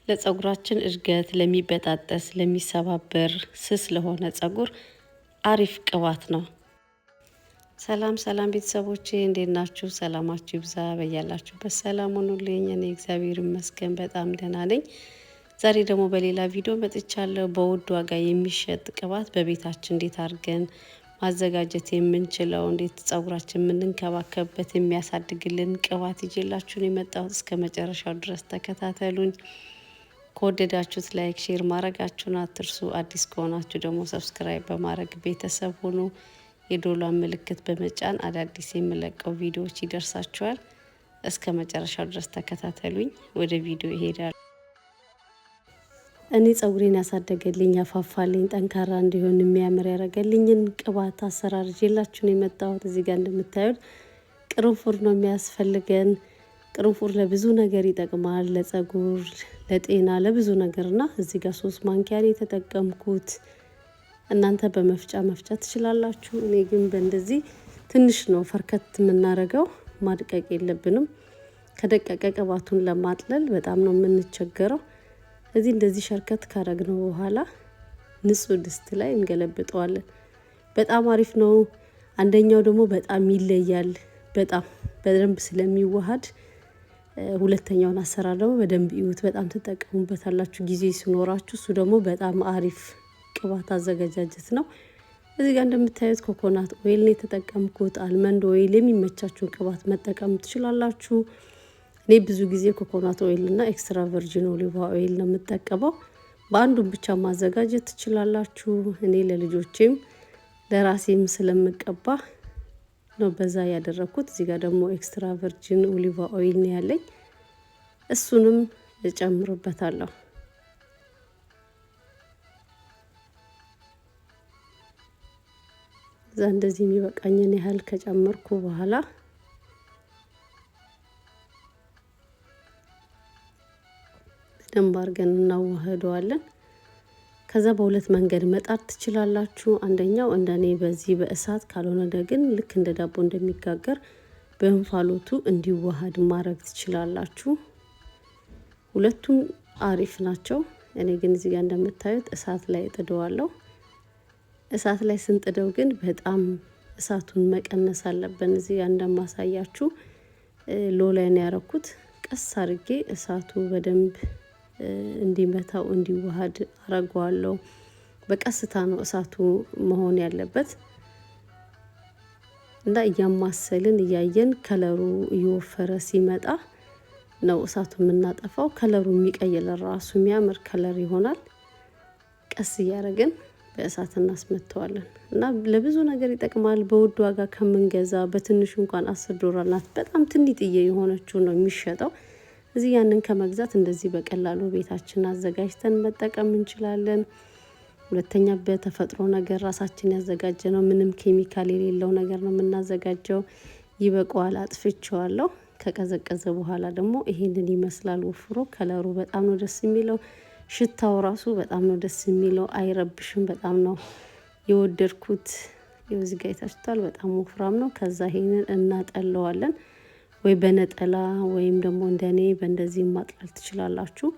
ለፀጉራችን እድገት ለሚበጣጠስ ለሚሰባበር ስስ ለሆነ ፀጉር አሪፍ ቅባት ነው። ሰላም ሰላም ቤተሰቦቼ እንዴት ናችሁ? ሰላማችሁ ይብዛ በያላችሁበት ሰላም ሁኑልኝ። እኔ እግዚአብሔር ይመስገን በጣም ደህና ነኝ። ዛሬ ደግሞ በሌላ ቪዲዮ መጥቻለሁ። በውድ ዋጋ የሚሸጥ ቅባት በቤታችን እንዴት አድርገን ማዘጋጀት የምንችለው እንዴት ፀጉራችን የምንንከባከብበት የሚያሳድግልን ቅባት ይዤላችሁ ነው የመጣሁት። እስከ መጨረሻው ድረስ ተከታተሉኝ። ከወደዳችሁት ላይክ ሼር ማድረጋችሁን አትርሱ። አዲስ ከሆናችሁ ደግሞ ሰብስክራይብ በማድረግ ቤተሰብ ሁኑ። የዶላን ምልክት በመጫን አዳዲስ የምለቀው ቪዲዮዎች ይደርሳችኋል። እስከ መጨረሻው ድረስ ተከታተሉኝ። ወደ ቪዲዮ ይሄዳል። እኔ ፀጉሬን ያሳደገልኝ ያፋፋልኝ ጠንካራ እንዲሆን የሚያምር ያደረገልኝን ቅባት አሰራር ይዤላችሁ ነው የመጣሁት። እዚህ ጋር እንደምታዩት ቅርንፉድ ነው የሚያስፈልገን። ቅርንፉድ ለብዙ ነገር ይጠቅማል፣ ለፀጉር፣ ለጤና፣ ለብዙ ነገርና እዚህ ጋር 3 ማንኪያ ነው የተጠቀምኩት። እናንተ በመፍጫ መፍጨት ትችላላችሁ። እኔ ግን በእንደዚህ ትንሽ ነው ፈርከት የምናደርገው። ማድቀቅ የለብንም። ከደቀቀ ቅባቱን ለማጥለል በጣም ነው የምንቸገረው። እዚህ እንደዚህ ሸርከት ካረግነው በኋላ ንጹህ ድስት ላይ እንገለብጠዋለን። በጣም አሪፍ ነው። አንደኛው ደግሞ በጣም ይለያል። በጣም በደንብ ስለሚዋሃድ ሁለተኛውን አሰራር ደግሞ በደንብ ይዩት። በጣም ትጠቀሙበታላችሁ ጊዜ ሲኖራችሁ። እሱ ደግሞ በጣም አሪፍ ቅባት አዘገጃጀት ነው። እዚህ ጋር እንደምታዩት ኮኮናት ኦይል ነው የተጠቀምኩት። አልመንድ ኦይል የሚመቻችሁን ቅባት መጠቀም ትችላላችሁ። እኔ ብዙ ጊዜ ኮኮናት ኦይል እና ኤክስትራ ቨርጂን ኦሊቫ ኦይል ነው የምጠቀመው። በአንዱም ብቻ ማዘጋጀት ትችላላችሁ። እኔ ለልጆቼም ለራሴም ስለምቀባ ነው በዛ ያደረኩት። እዚህ ጋር ደግሞ ኤክስትራ ቨርጂን ኦሊቫ ኦይል ነው ያለኝ። እሱንም እጨምርበታለሁ። እዛ እንደዚህ የሚበቃኝን ያህል ከጨመርኩ በኋላ በደንብ አድርገን እናዋህደዋለን። ከዛ በሁለት መንገድ መጣድ ትችላላችሁ። አንደኛው እንደኔ በዚህ በእሳት ካልሆነ ግን ልክ እንደ ዳቦ እንደሚጋገር በእንፋሎቱ እንዲዋሃድ ማድረግ ትችላላችሁ። ሁለቱም አሪፍ ናቸው። እኔ ግን እዚህ ጋር እንደምታዩት እሳት ላይ ጥደዋለሁ። እሳት ላይ ስንጥደው ግን በጣም እሳቱን መቀነስ አለብን። እዚህ ጋር እንደማሳያችሁ ሎ ላይ ነው ያረኩት። ቀስ አድርጌ እሳቱ በደንብ እንዲመታው እንዲዋሃድ አረጋዋለሁ። በቀስታ ነው እሳቱ መሆን ያለበት እና እያማሰልን እያየን ከለሩ እየወፈረ ሲመጣ ነው እሳቱ የምናጠፋው። ከለሩ የሚቀየር ራሱ የሚያምር ከለር ይሆናል። ቀስ እያደረግን በእሳት እናስመተዋለን እና ለብዙ ነገር ይጠቅማል። በውድ ዋጋ ከምንገዛ በትንሹ እንኳን 10 ዶላር ናት። በጣም ትንጥዬ የሆነችው ነው የሚሸጠው። እዚህ ያንን ከመግዛት እንደዚህ በቀላሉ ቤታችን አዘጋጅተን መጠቀም እንችላለን። ሁለተኛ በተፈጥሮ ነገር ራሳችን ያዘጋጀነው ምንም ኬሚካል የሌለው ነገር ነው የምናዘጋጀው። ይበቃዋል። አጥፍቼዋለሁ። ከቀዘቀዘ በኋላ ደግሞ ይሄንን ይመስላል ወፍሮ። ከለሩ በጣም ነው ደስ የሚለው። ሽታው ራሱ በጣም ነው ደስ የሚለው። አይረብሽም። በጣም ነው የወደድኩት። የዚህ ጋር አይታችኋል። በጣም ወፍራም ነው። ከዛ ይሄንን እናጠለዋለን። ወይ በነጠላ ወይም ደግሞ እንደኔ በእንደዚህ ማጥለል ትችላላችሁ።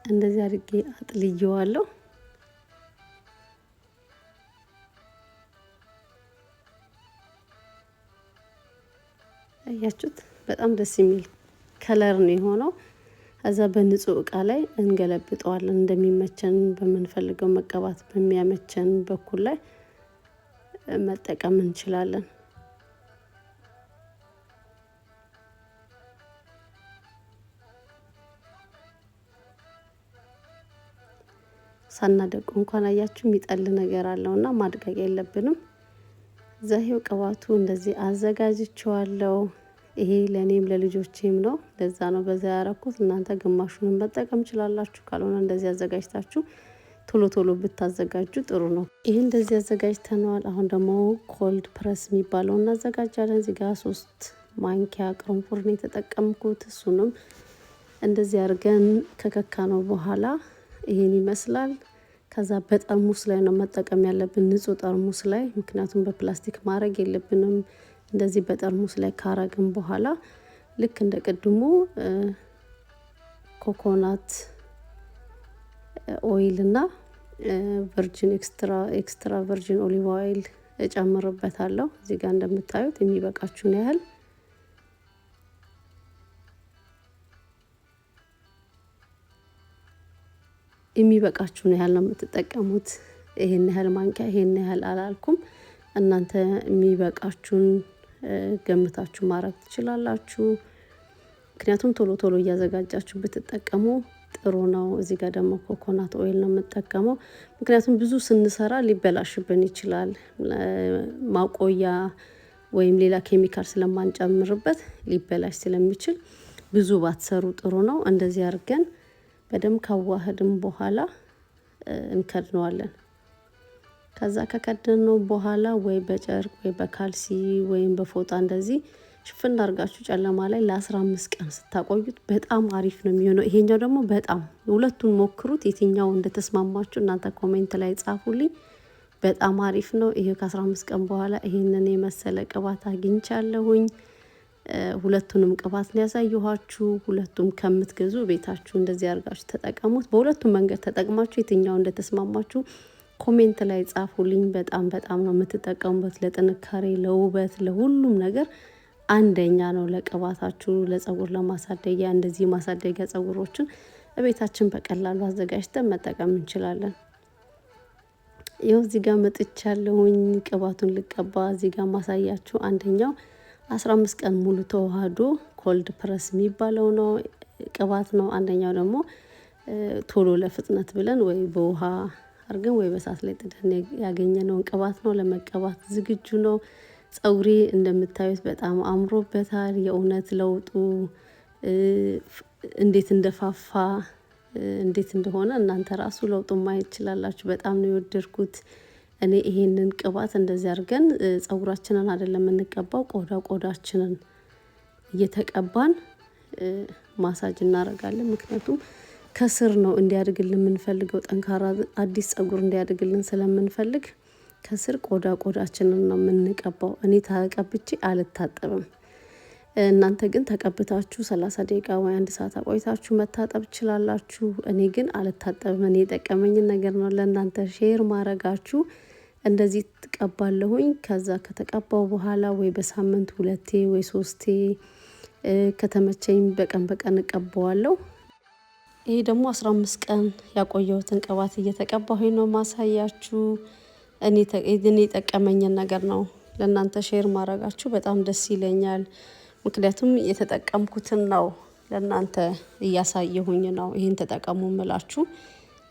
እንደዚህ አድርጌ አጥልየዋለሁ። አያችሁት? በጣም ደስ የሚል ከለር ነው የሆነው። እዛ በንጹህ እቃ ላይ እንገለብጠዋለን። እንደሚመቸን በምንፈልገው መቀባት በሚያመቸን በኩል ላይ መጠቀም እንችላለን። ሳናደቁ እንኳን አያችሁ የሚጠል ነገር አለውና ማድቀቅ የለብንም። ዛሬው ቅባቱ እንደዚህ አዘጋጅቼዋለሁ። ይሄ ለኔም ለልጆቼም ነው። ለዛ ነው በዛ ያረኩት። እናንተ ግማሹንም መጠቀም ትችላላችሁ። ካልሆነ እንደዚህ አዘጋጅታችሁ ቶሎ ቶሎ ብታዘጋጁ ጥሩ ነው። ይሄ እንደዚህ አዘጋጅተናል። አሁን ደግሞ ኮልድ ፕረስ የሚባለው እናዘጋጃለን። እዚህ ጋር 3 ማንኪያ ቅርንፉድ ነው የተጠቀምኩት። እሱንም እንደዚህ አድርገን ከከካነው በኋላ ይሄን ይመስላል። ከዛ በጠርሙስ ላይ ነው መጠቀም ያለብን፣ ንጹህ ጠርሙስ ላይ። ምክንያቱም በፕላስቲክ ማድረግ የለብንም። እንደዚህ በጠርሙስ ላይ ካረግን በኋላ ልክ እንደ ቅድሙ ኮኮናት ኦይል እና ቨርጂን ኤክስትራ ቨርጂን ኦሊቭ ኦይል እጨምርበታለሁ። እዚህ ጋር እንደምታዩት የሚበቃችሁን ያህል ነው የምትጠቀሙት። ይሄን ያህል ማንኪያ ይሄን ያህል አላልኩም። እናንተ የሚበቃችሁን ገምታችሁ ማድረግ ትችላላችሁ። ምክንያቱም ቶሎ ቶሎ እያዘጋጃችሁ ብትጠቀሙ ጥሩ ነው። እዚህ ጋር ደግሞ ኮኮናት ኦይል ነው የምጠቀመው። ምክንያቱም ብዙ ስንሰራ ሊበላሽብን ይችላል። ማቆያ ወይም ሌላ ኬሚካል ስለማንጨምርበት ሊበላሽ ስለሚችል ብዙ ባትሰሩ ጥሩ ነው። እንደዚህ አድርገን በደንብ ካዋህድን በኋላ እንከድነዋለን። ከዛ ከከደነው በኋላ ወይ በጨርቅ ወይ በካልሲ ወይም በፎጣ እንደዚህ ሽፍን አድርጋችሁ ጨለማ ላይ ለ15 ቀን ስታቆዩት በጣም አሪፍ ነው የሚሆነው። ይሄኛው ደግሞ በጣም ሁለቱን ሞክሩት፣ የትኛው እንደተስማማችሁ እናንተ ኮሜንት ላይ ጻፉልኝ። በጣም አሪፍ ነው። ይሄ ከ15 ቀን በኋላ ይሄንን የመሰለ ቅባት አግኝቻለሁኝ። ሁለቱንም ቅባት ነው ያሳየኋችሁ። ሁለቱም ከምትገዙ ቤታችሁ እንደዚህ አድርጋችሁ ተጠቀሙት። በሁለቱም መንገድ ተጠቅማችሁ የትኛው እንደተስማማችሁ ኮሜንት ላይ ጻፉልኝ። በጣም በጣም ነው የምትጠቀሙበት። ለጥንካሬ፣ ለውበት፣ ለሁሉም ነገር አንደኛ ነው። ለቅባታችሁ፣ ለጸጉር ለማሳደጊያ እንደዚህ ማሳደጊያ ጸጉሮችን ቤታችን በቀላሉ አዘጋጅተን መጠቀም እንችላለን። ይኸው እዚህ ጋር መጥቻለሁኝ ቅባቱን ልቀባ። እዚህ ጋር ማሳያችሁ አንደኛው 15 ቀን ሙሉ ተዋህዶ ኮልድ ፕረስ የሚባለው ነው ቅባት ነው። አንደኛው ደግሞ ቶሎ ለፍጥነት ብለን ወይ በውሃ አርገን ወይ በሳት ላይ ጥደን ያገኘነውን ቅባት ነው። ለመቀባት ዝግጁ ነው። ጸጉሬ እንደምታዩት በጣም አምሮበታል። የእውነት ለውጡ እንዴት እንደፋፋ እንዴት እንደሆነ እናንተ ራሱ ለውጡን ማየት ትችላላችሁ። በጣም ነው የወደድኩት። እኔ ይሄንን ቅባት እንደዚህ አድርገን ጸጉራችንን አይደለም የምንቀባው፣ ቆዳችንን እየተቀባን ማሳጅ እናደርጋለን። ምክንያቱም ከስር ነው እንዲያድግልን የምንፈልገው፣ ጠንካራ አዲስ ጸጉር እንዲያድግልን ስለምንፈልግ ከስር ቆዳችንን ነው የምንቀባው። እኔ ተቀብቼ አልታጠብም። እናንተ ግን ተቀብታችሁ 30 ደቂቃ ወይ 1 ሰዓት አቆይታችሁ መታጠብ ትችላላችሁ። እኔ ግን አልታጠብም። እኔ የጠቀመኝን ነገር ነው ለእናንተ ሼር ማረጋችሁ። እንደዚህ ትቀባለሁኝ። ከዛ ከተቀባው በኋላ ወይ በሳምንት 2 ወይ 3 ከተመቸኝ በቀን እቀባዋለሁ። ይሄ ደግሞ 15 ቀን ያቆየሁትን ቅባት እየተቀባሁኝ ነው ማሳያችሁ። እኔ የጠቀመኝን ነገር ነው ለእናንተ ሼር ማረጋችሁ። በጣም ደስ ይለኛል። ምክንያቱም የተጠቀምኩትን ነው ለእናንተ እያሳየሁኝ ነው ይሄን ተጠቀሙ ምላችሁ።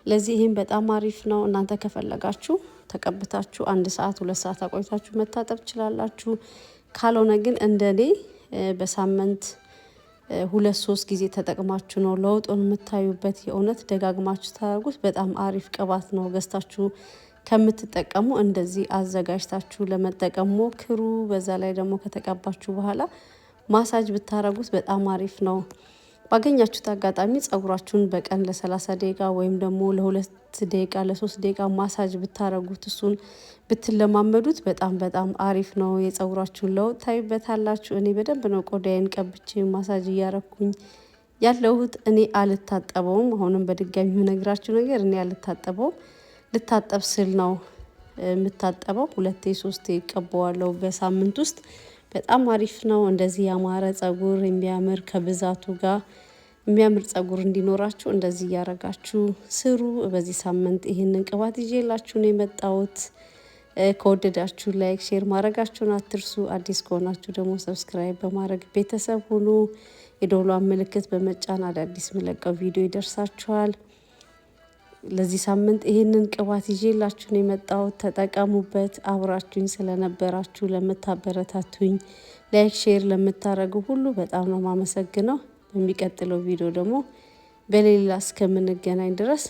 ለዚህ ይሄን በጣም አሪፍ ነው። እናንተ ከፈለጋችሁ ተቀብታችሁ 1 ሰዓት 2 ሰዓት አቆይታችሁ መታጠብ ትችላላችሁ። ካልሆነ ግን እንደኔ በሳምንት 2-3 ጊዜ ተጠቅማችሁ ነው ለውጡን የምታዩበት። የእውነት ደጋግማችሁ ታደርጉት። በጣም አሪፍ ቅባት ነው። ገዝታችሁ ከምትጠቀሙ እንደዚህ አዘጋጅታችሁ ለመጠቀም ሞክሩ። በዛ ላይ ደግሞ ከተቀባችሁ በኋላ ማሳጅ ብታረጉት በጣም አሪፍ ነው። ባገኛችሁት አጋጣሚ ጸጉራችሁን በቀን ለ30 ደቂቃ ወይም ደግሞ ለ2 ደቂቃ ለ3 ደቂቃ ማሳጅ ብታረጉት፣ እሱን ብትለማመዱት በጣም አሪፍ ነው። የጸጉራችሁን ለውጥ ታዩበታላችሁ። እኔ በደንብ ነው ቆዳዬን ቀብቼ ማሳጅ እያረኩኝ ያለሁት። እኔ አልታጠበውም። አሁንም በድጋሚ የምነግራችሁ ነገር እኔ አልታጠበውም። ልታጠብ ስል ነው የምታጠበው። 2-3 ይቀባዋለሁ በሳምንት ውስጥ። በጣም አሪፍ ነው። እንደዚህ ያማረ ጸጉር የሚያምር ከብዛቱ ጋር የሚያምር ጸጉር እንዲኖራችሁ እንደዚህ እያረጋችሁ ስሩ። በዚህ ሳምንት ይሄንን ቅባት ይዤላችሁ ነው የመጣሁት። ከወደዳችሁ ላይክ፣ ሼር ማድረጋችሁን አትርሱ። አዲስ ከሆናችሁ ደግሞ ሰብስክራይብ በማድረግ ቤተሰብ ሁኑ። የደወሏን ምልክት በመጫን አዳዲስ መለቀው ቪዲዮ ይደርሳችኋል። ለዚህ ሳምንት ይሄንን ቅባት ይዤላችሁ ነው የመጣሁት። ተጠቀሙበት። አብራችሁኝ ስለነበራችሁ ለምታበረታቱኝ፣ ላይክ ሼር ለምታረጉ ሁሉ በጣም ነው ማመሰግነው። በሚቀጥለው ቪዲዮ ደግሞ በሌላ እስከምንገናኝ ድረስ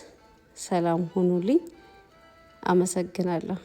ሰላም ሁኑልኝ። አመሰግናለሁ።